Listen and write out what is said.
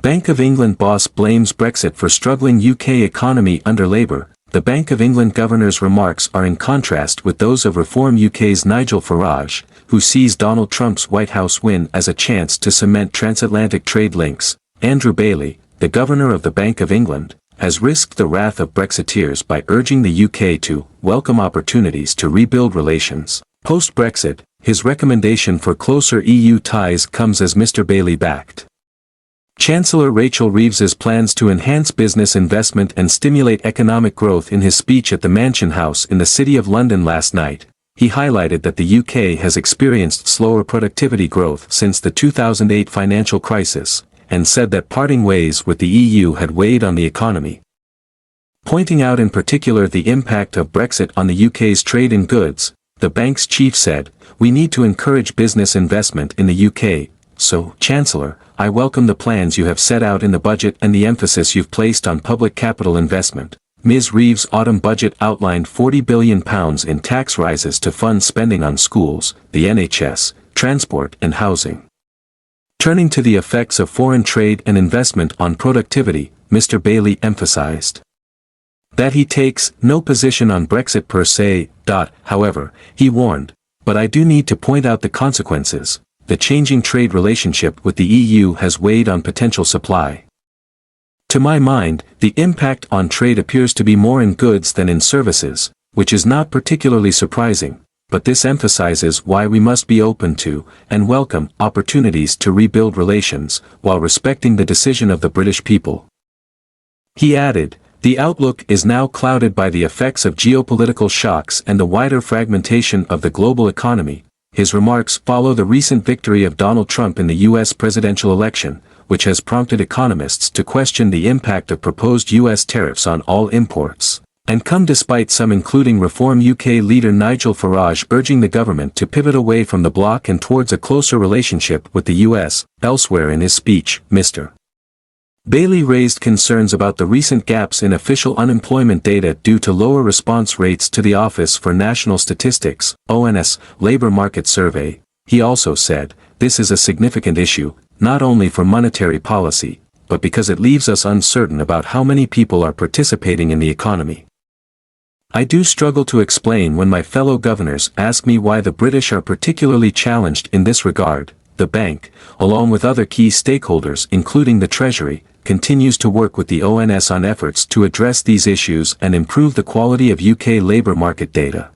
Bank of England boss blames Brexit for struggling UK economy under Labour. The Bank of England governor's remarks are in contrast with those of Reform UK's Nigel Farage, who sees Donald Trump's White House win as a chance to cement transatlantic trade links. Andrew Bailey, the governor of the Bank of England, has risked the wrath of Brexiteers by urging the UK to welcome opportunities to rebuild relations. Post-Brexit, his recommendation for closer EU ties comes as Mr. Bailey backed Chancellor Rachel Reeves's plans to enhance business investment and stimulate economic growth. In his speech at the Mansion House in the City of London last night, he highlighted that the UK has experienced slower productivity growth since the 2008 financial crisis, and said that parting ways with the EU had weighed on the economy. Pointing out in particular the impact of Brexit on the UK's trade in goods, the bank's chief said, "We need to encourage business investment in the UK, so, Chancellor, I welcome the plans you have set out in the budget and the emphasis you've placed on public capital investment." Ms. Reeves' autumn budget outlined £40 billion in tax rises to fund spending on schools, the NHS, transport and housing. Turning to the effects of foreign trade and investment on productivity, Mr. Bailey emphasized that he takes no position on Brexit per se. However, he warned, "But I do need to point out the consequences. The changing trade relationship with the EU has weighed on potential supply. To my mind, the impact on trade appears to be more in goods than in services, which is not particularly surprising, but this emphasizes why we must be open to, and welcome, opportunities to rebuild relations, while respecting the decision of the British people." He added, "The outlook is now clouded by the effects of geopolitical shocks and the wider fragmentation of the global economy." His remarks follow the recent victory of Donald Trump in the U.S. presidential election, which has prompted economists to question the impact of proposed U.S. tariffs on all imports, and come despite some including Reform UK leader Nigel Farage urging the government to pivot away from the bloc and towards a closer relationship with the U.S. Elsewhere in his speech, Mr. Bailey raised concerns about the recent gaps in official unemployment data due to lower response rates to the Office for National Statistics, ONS, labor market survey. He also said, "This is a significant issue, not only for monetary policy, but because it leaves us uncertain about how many people are participating in the economy. I do struggle to explain when my fellow governors ask me why the British are particularly challenged in this regard." The bank, along with other key stakeholders including the Treasury, continues to work with the ONS on efforts to address these issues and improve the quality of UK labour market data.